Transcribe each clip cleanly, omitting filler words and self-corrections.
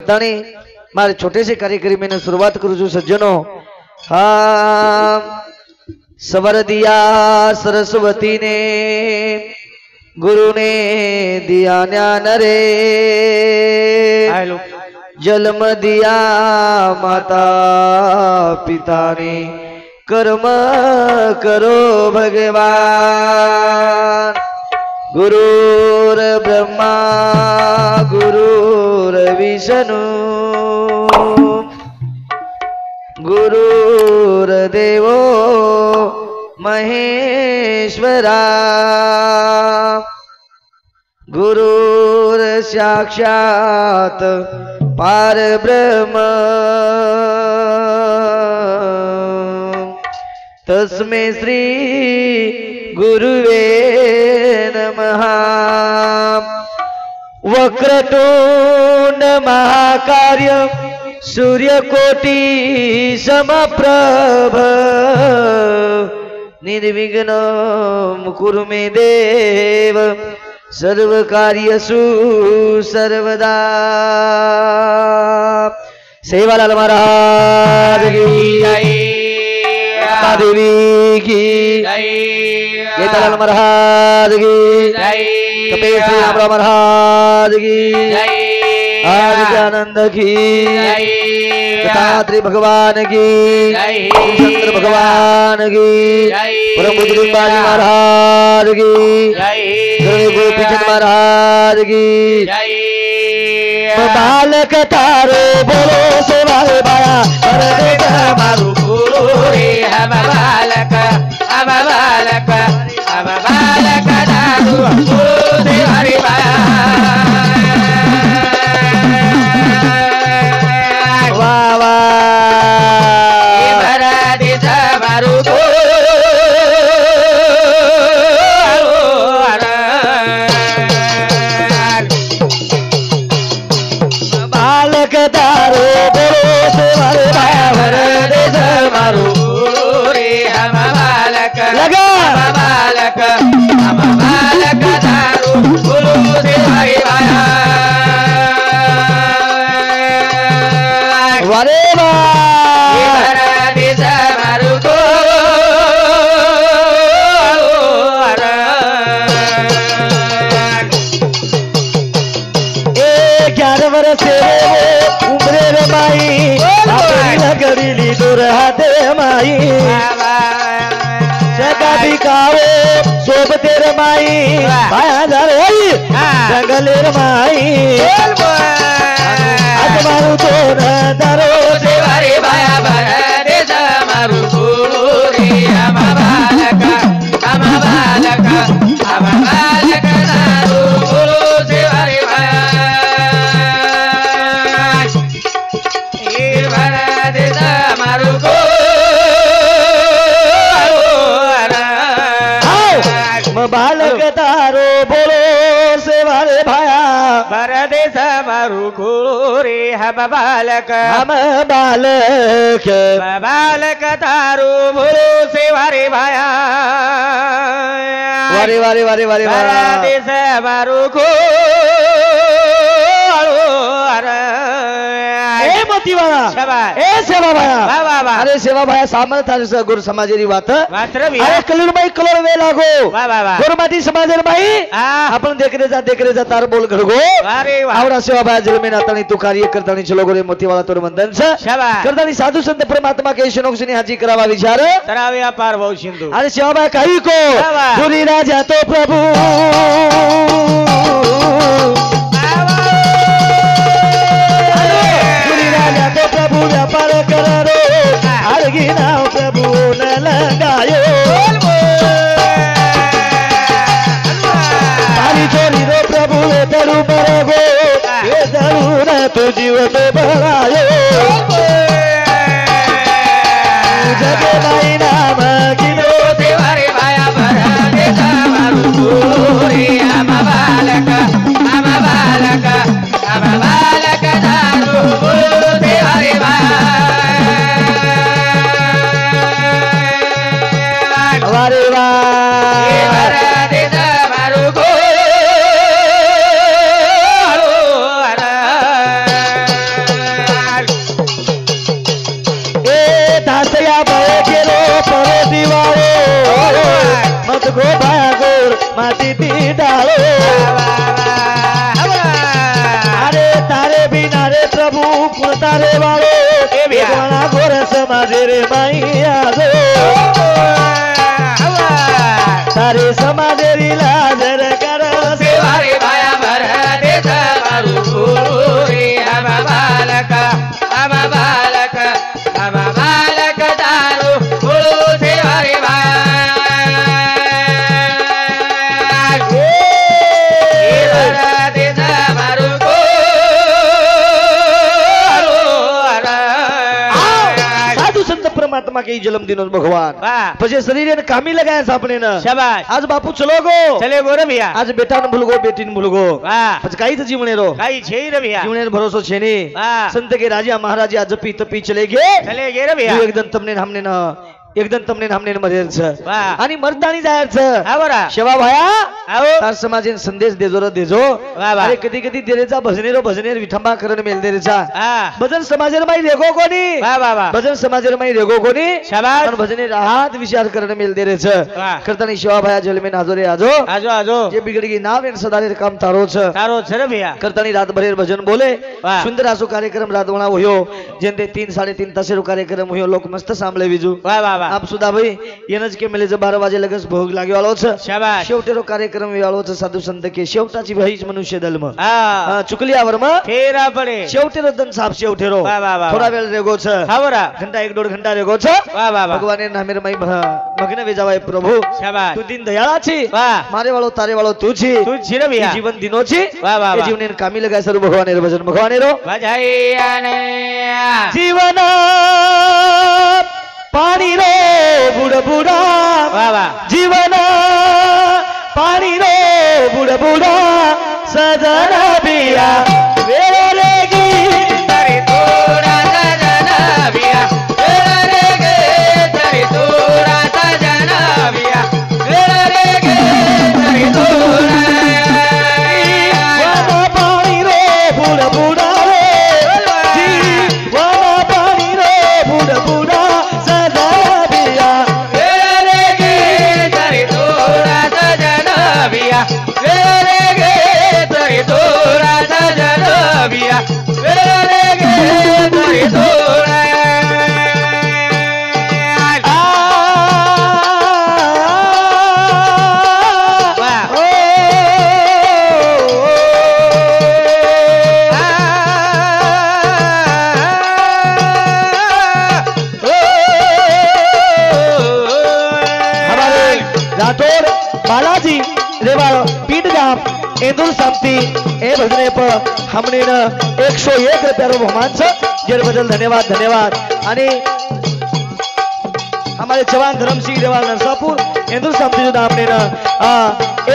मारे छोटे से कार्यक्रम में शुरुआत करू छू सज्जनों। हाँ सवर दिया सरस्वती ने गुरु ने दिया ज्ञान रे जन्म दिया माता पिता ने कर्म करो भगवान। गुरुर ब्रह्मा गुरुर विष्णु गुरुर्देवो महेश्वरा गुरुर साक्षात परब्रह्म तस्मै श्री गुरुवे नमः। वक्रतुंड महाकाय सूर्यकोटि समप्रभ निर्विघ्नं कुरु मे देव सर्वकार्येषु सर्वदा। सेवालाल महाराज की जय, देवी की जय, केतलाल महाराज की जय, कपिल श्री राम महाराज की जय, आनंद की जय, दत्तात्रेय भगवान की जय, शंकर भगवान की जय, परम पूज्य बाली महाराज की जय, गोपीचंद महाराज की जय। बालक तारो बोलो सेवाले बाया मारू गुरु रे हम बालक तारो गुरु सेवाले बाया वाह वाह भरा दे मारू बालक तारो बोलो सेवाले बाया भर दे मारू रे हम बालक लगा हम बालक तारो बोलो सेवाले बाया वारे भरा दे मारू उम्रे रे माई लगड़ी दूर हाथे माई सदा बिकाओ सोब तेरे माई भाया जा रे जंगल रे माई आज मारू तो न दरो सेवारे भाया भरा दे मारू गुरु रे हम बालक दारू गुरु सेवारे भाया बालक तारो बोलो सेवारे भाया भर दे मारू गुरु रे हम बालक तारो बोलो सेवारे भाया वारे वारे वारे वारे भर दे मारू सेवा भाया अरे सेवा भाया सामर्थ्य गुरु समाजेरी वात अरे कलुरबाई कलोर वे लागो गुरुमाती समाजेर बाई आपण देखरे जा तार बोल घडगो आवडा सेवा भाया जलमे नातानी तू कार्य करतानी चलो गोरे मोतीवाला तोर मंदन करतानी साधु संत परमात्मा के शनोक्षनी हाजी करावा विचार करावे अपार भाऊ सिंधु अरे सेवा भाया काही को गुरी राजा तो प्रभु प्रभु व्यापार करो अलगी नाव प्रभु न लगायो पानी चोरी रो प्रभु दरू बरगो ये दरू न तू जीव में भरायो जगे भाई नाम गिनो देवारे भाया भरा दे मारू गुरु रे हम बालक दारू गुरु देवारे भाया वारे भरा दे मारू गुरु भय गेलो पर दिवाळो मत गो भागोर माती ती डाळो अरे तारे बिना रे प्रभु कुण तारे वाळो भगवाना घोर समाजे रे माई आजो तारे समाजे री लाजर कर सेवा रे भाया भर दे मारू गुरु रे हम बालक दारू गुरु सेवा रे परमात्मा के जन्म दिन भगवान पछे शरीर कामी लगाया सापने न शाबाश आज बापू चलो गो चले गो रे भैया आज बेटा न भूल गो बेटी न भूल गो पछ काई तो जीवने रो काई छे रे भैया जीवने भरोसो छे ने संत के राजा महाराजा जपी तपी चले गे रे भैया एकदम तुमने हमने मरेल छ आणि मर्दानी जायर छ आवरा शेवा भाया आओ तार समाजेन संदेश देजो रे देजो अरे कधी कधी देरेचा भजनेर विठंबा करण मेल देरेचा भजन समाजेर माई रेगो कोनी भजन समाजेर माई रेगो कोनी शाबाश पण भजने राहत विचार करण मेल देरेच करतानी शेवा भाया जलमेन आजो रे आजो जे बिगड़ी नाव एन सदारे काम तारो छ रे भैया करतानी रात भरेर भजन बोले सुंदर आसो कार्यक्रम रातवणा होयो जेंते 3-3.5 तासेरो कार्यक्रम होयो लोक मस्त सांभळे विजू आप सुधा भाई येनच के मेले 12 वाजे लगस भोग लागे वालो छ शाबाश शेवटेरो कार्यक्रम वालो छ साधु संत के शेवटाची भाईच मनुष्य दलम चुकलियावर म फेरा पडे शेवटेरो दन साप शेवटेरो थोडा वेळ रेगो छ हावरा घंटा 1-1.5 घंटा रेगो छ भगवाने नामेर मई मग्न वेजावाय प्रभु शाबाश तू दिन दयाळा छी मारे वालो तारे वालो तू छी रे भैया जीवन दिनो छी ए जीवने कामी लगाय सर भगवाने भजन भगवाने रो बजाईने जीवन पानी रो बुड़ बुड़ा जीवन पानी रो बुड़ बुड़ा सजना बिया वेरेगी तरी तोरा सजना बिया वेरेगी तरी तोरा सजना बिया वेरेगी तरी तोरा जीवन पानी रो बुड़ बुड़ा जीवन पानी रो बुड़ बुड़ा बालाजी रेवाड़ पीठगाम इंदूर शांति ए भजने पर हमने न 101 रुपया बहुमान छ जेर बदल धन्यवाद आणि हमारे जवान धर्म सिंह रेवाड़ नरसापुर इंदूर शांति जो हमने न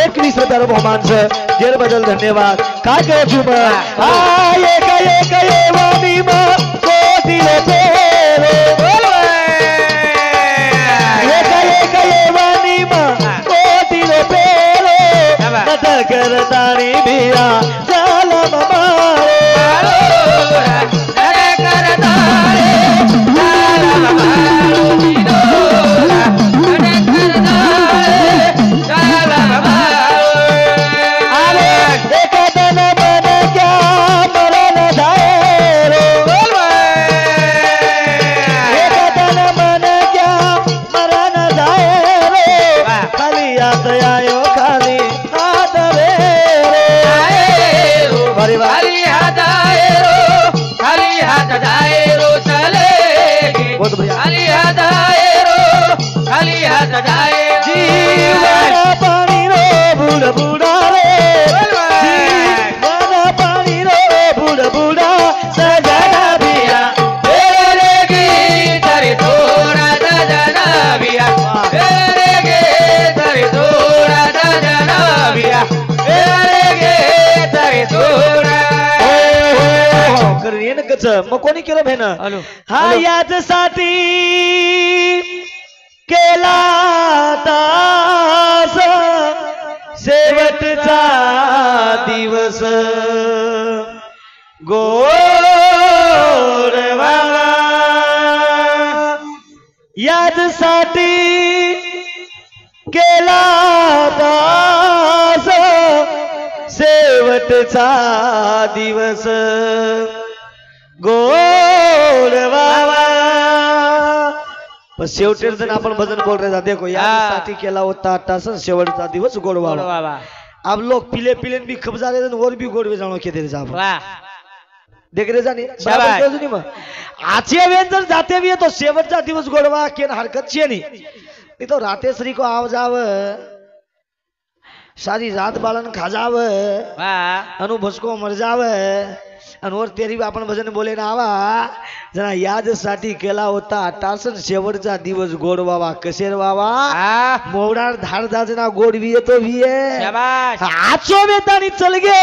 21 रुपया बहुमान छ जेर बदल धन्यवाद का के जुब आए गए वाणी मा कोटि रे पेरो ये वाणी मा कोटि रे पेरो नद करतानी बिया जालम मारो नद करतानी जालम मारो बिनोला नद करतानी जालम मारो अरे एक दिन मन क्या मरण जाए एक दिन मन क्या मरण जाए खाली याद आयो खाली जीवन पानी रो बुड़ बुड़ा रे जीवन पानी रो बुड़ बुड़ा सजना बिया तेरे तरी थोड़ा सजना बिया तेरे तरी थोड़ा सजना बिया तेरे तरी थोड़ा करेन कच मग कोणी केलं भेन हा याच्यासाठी केला तास शेवटचा दिवस गोडवा यादसाठी केला दास शेवटचा दिवस गोड व्हावा। शेवटी जण आपण भजन बोल रहे देखो यादसाठी केला होता तास शेवटचा दिवस गोड व्हावा। अब लोग पीले पीले भी खब जा रहे और भी गोड जानो के तेरे साहब देख रहे जाने आचे जर जाते भी है तो शेवटचा दिवस गोडवा के हरकत छे नहीं तो रातेश्री को आव जाव सारी रात बालन खा जाव अनु भसको मर जाव और तेरी आपण भजन बोले ना आवा जना यादसाठी केला होता तासन शेवटचा दिवस गोड व्हावा कसेर व्हावा मोवडार धार दाजना गोड भी येतो भी है आचो वेतानी चल गे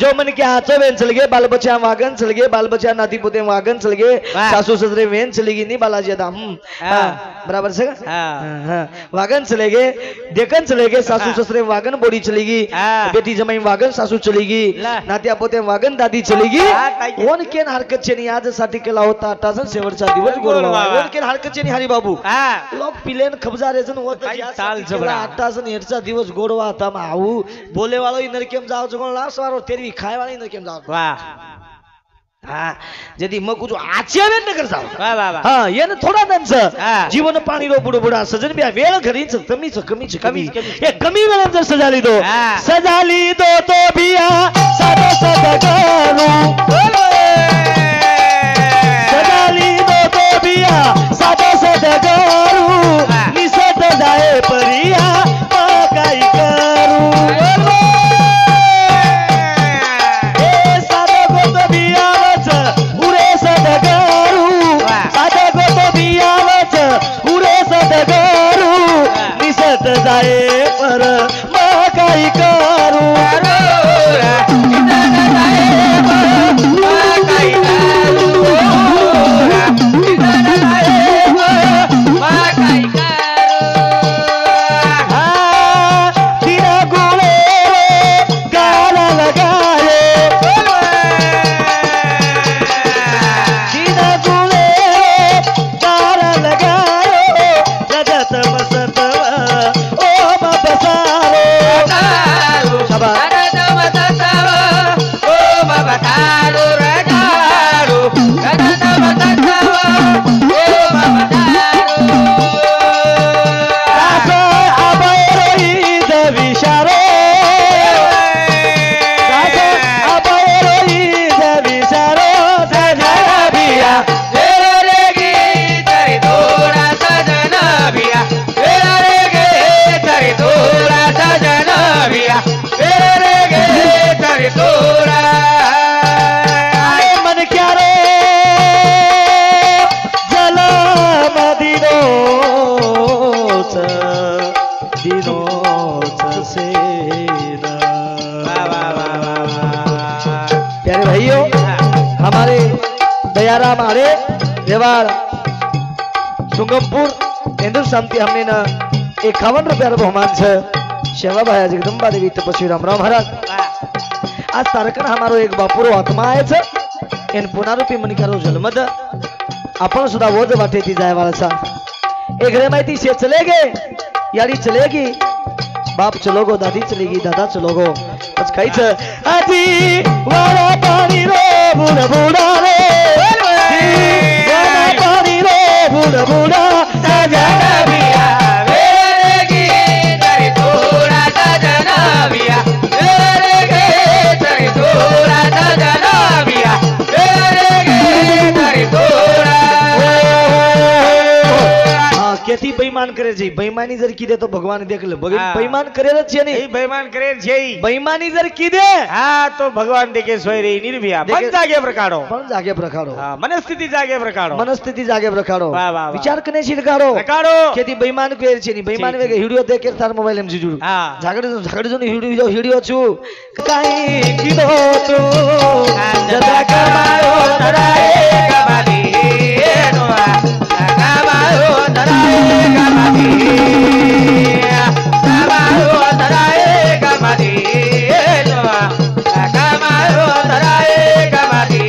जो मन के आचो वेन चल गे बाल बच्चा वागन चल गे बाल बच्चा नाती पोते वागन चल गे सासू ससरे वेन चलेगी नहीं बालाजी दाम बराबर से वागन चलेगे देखन चलेगे सासू ससरे वागन बोड़ी चलेगी बेटी जमाई वागन सासू चलेगी नातिया पोते वागन दादी चलेगी कोण केन हरकत छे नहीं यादसाठी केला होता तासन शेवटचा दिवस गोड व्हावा कोण केन हरकत छे नहीं हरी बाबू लोग पिलेन खबजा रे जन होत ताल जबरा तासन हेरचा दिवस गोड व्हाता आऊ बोले वालो इनर केम जाओ जगोन लास वारो तेरी खाय वाला इनर केम जाओ वाह हां जदी मग कुछ आचे वेन नगर जाओ वाह वाह हां ये न थोड़ा दंस जीवन पाणी रो बुडो बुडा सजन ब्या वेळ घरी कमी ये कमी वेळ जर सजाली दो तो बिया सादो सदगारू सजाली दो तो बिया सादो सदगारू निसत जाए परिया काय करू ए सादो गो बिया वच उरे सदगारू सादो गो बिया वच उरे सदगारू निसत जाए पर काय करू प्यारे भाइयों हमारे दयाराम आड़े देवार सुगमपुर इंद्र शांति हमने ना 51 रुपया बहुमान से सेवा भाया जगदंबा देवी तपस्वी रामराव महाराज आज तारकन हमारो एक बापुरो आत्मा आहे इन पुनरुपी मनिकारो जन्मद आपण सुद्धा वोज वाटे ती जाय वाला एक रे माहिती से चले गए यारी चलेगी बाप चलोगो दादी चलेगी दादा चलोगो आज काहीच आधी वारा पाणी रो बुडा बुडा रे वारा पाणी रो बुडा बुडा सजना बिया वेरेगी तरी थोड़ा सजना बिया वेरेगी तरी थोड़ा सजना बिया वेरेगी तरी थोड़ा केती बेईमान करे जी बेईमानी जर की दे तो भगवान देख ले बेईमान करे छे नहीं बेईमान करे छे बेईमानी जर की दे हां तो भगवान देखे सोय रे निर्भया पण जागे प्रकारो हां मनस्थिती जागे प्रकारो विचार करने सी प्रकारो केती बेईमान करे छे नहीं बेईमान वेगे वीडियो देखे तार मोबाइल में जुजू हां झागड़ जो वीडियो छु काई कीदो तू जदा कमायो तराए कमाली नोआ कमायो तराए कमाली कमायो तराए कमाली नोआ कमायो तराए कमाली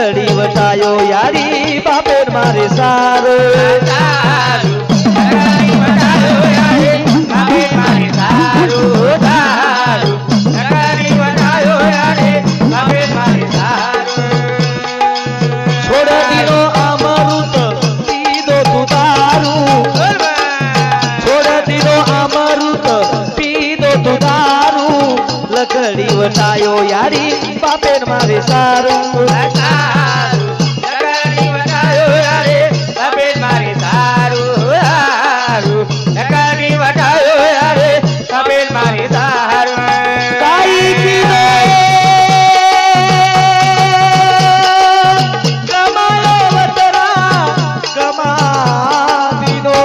लकड़ी वटायो यारी बापे मारे सारो लकड़ी वटायो यारी बापे मारे सारो लकड़ी वटायो यारी बापे मारे सारो छोड़ दिनो अमृत पीदो तू दारू छोड़ दिनो अमृत पीदो तू दारू लकड़ी वटायो यारी बापे मारे सारू लकड़ी वटायो यारी बापे मारे सारू लकड़ी वटायो यारी बापे मारे सारू काई किलो कमायो वतरा कमा दिनो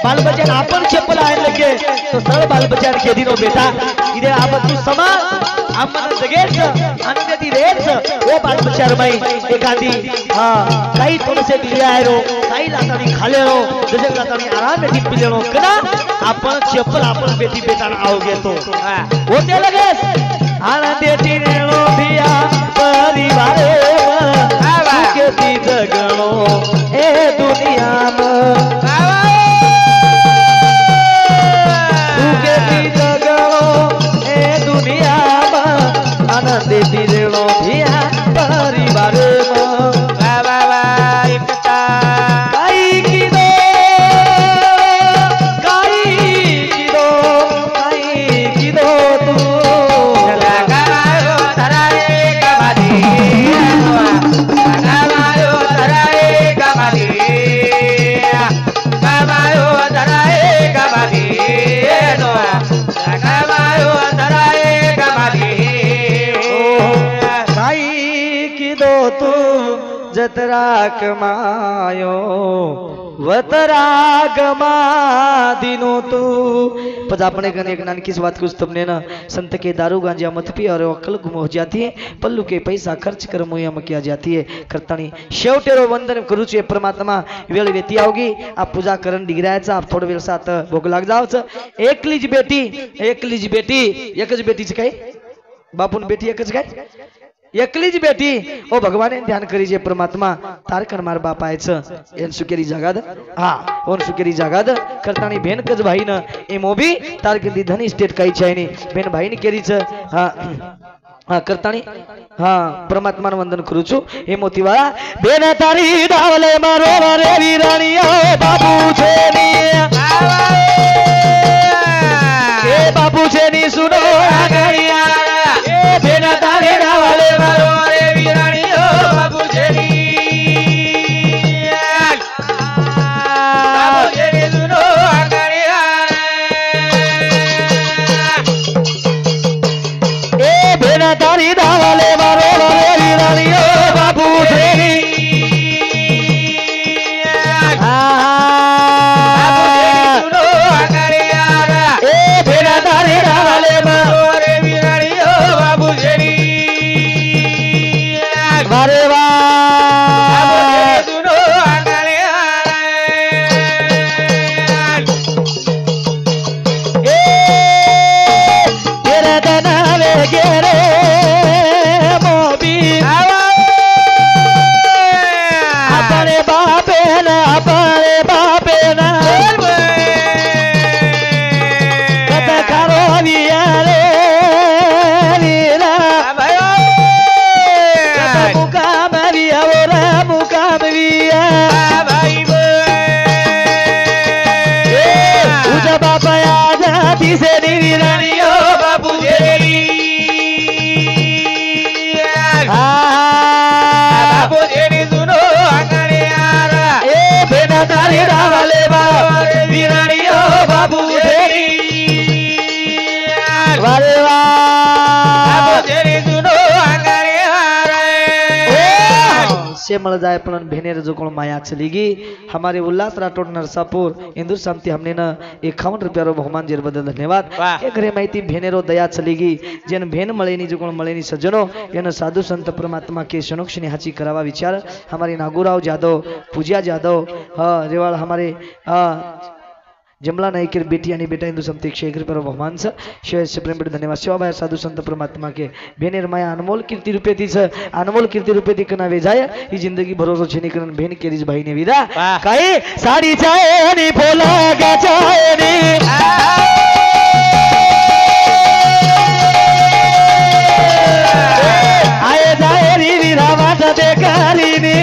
बाल बच्चा आपण चप्पल आहे लगे तो सर बाल बच्चा के दिनो बेटा इधे आप तू समा आम्हाला जगेच आनंदी रेच ओ बाल बच्चा रमाई एखादी हां काही थोडेसे दिले आहे रो काही लातानी खाले रो जसे लातानी आराम में पिले रो कदा आपण चप्पल आपण बेटी बेटा आओ घेतो होते लगेच आनंदी टिनेलो भिया परिवार के दी जगणो ए दुनिया में आनंद दिलो भिया परिवार एकता काई किदो तू लगायो धराए कमादी लगायो धराए कमादी लगायो धराए कमादी लगायो धराए कमादी किदो तू जतरा कमायो वतरा गमा दिनो तू पज अपने गने एक नान किस बात कुछ तुमने ना संत के दारू गांजा मत पी और अक्ल गुम हो जाती है पल्लू के पैसा खर्च कर मुया में किया जाती है करतानी शेवटेरो वंदन करू छे परमात्मा वेळ वेती आवगी आप पूजा करण डिगरायचा आप थोड वेळ साथ भोग लाग जावच एकलीच बेटी एकच बेटीच काय बापून बेटी एकच काय एकलीच बेटी ओ भगवाने ध्यान करी जे परमात्मा तारकन मार बापायच एन सुकेरी जगाद हा ओन सुकेरी जगाद करतानी बेन कज भाई न ए मोबी तारकन धनी स्टेट काही चायनी बेन भाई ने केरीच हा हा करतानी हा परमात्मा वंदन करू छु हे मोतीवाळा बेन तारी दावले मारो मारे वीराणिया बाबू छेनी ए बाबू छेनी सुनो आगणिया ए बेन तारी दावले मारो मारे वीराणिया बाबू छेनी बाबू छेनी सुनो आगणिया ए बेन तारी दावले मारो मारे वीराणिया बाबू छेनी सेनी विराणियो बापू जेरी बापू जेरी जुनो अंगणे आरा ए बेना तारी रावले बा विराणियो बापू जेरी वारे वा बापू जेरी जुनो अंगणे आरा से मल जाए पण भेनेर जो कोण माया चली गई हमारे उल्लास राठौड़ नरसापुर इंदूर समिति हमने न 51 रुपया बहुमान जेर बदल धन्यवाद एक घरे माहिती भेनेरो दया चली गई जेन भेन मळेनी जो कोण मळेनी सज्जनो यानं साधु संत परमात्मा के शनोक्षणी हाची करावा विचार हमारे नागुराव जादव पूजा जादव रेवाड़ हमारे जमला नायकेर बेटी आणि बेटा हिंदू समिति 101 रुपया बहुमान शिवाय से प्रेम धन्यवाद सेवा भाई साधु संत परमात्मा के भेनेर माया अनमोल कीर्ति रूपे तीच अनमोल कीर्ति रूपे ती कना वेजाय ही जिंदगी भरोसा छेनी करन भेन केरीज भाई ने विदा काही साडी चाय आणि फुला गाचायनी आये जाय री विरा वाट दे कालीनी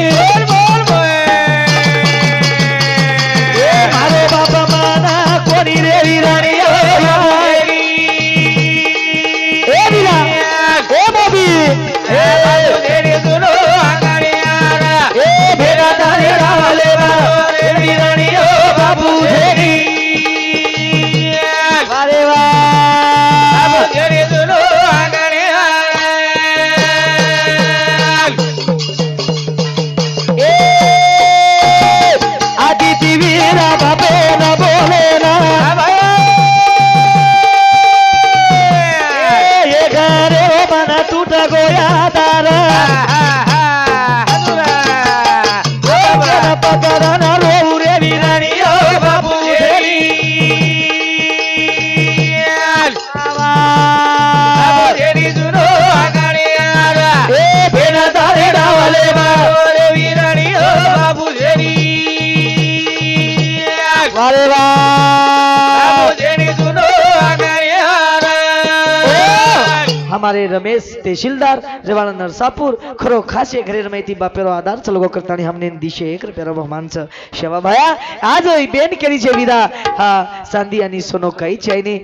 हमारे रमेश तहसीलदार रेवाड़ा नरसापुर खरो खासे घरे रमायती बापेरो आधार चलगो करतानी हमने दिशे 1 रुपया बहुमान सेवा भाया आज बेन केली विदा हा सांदी आणि सोनो काही चायनी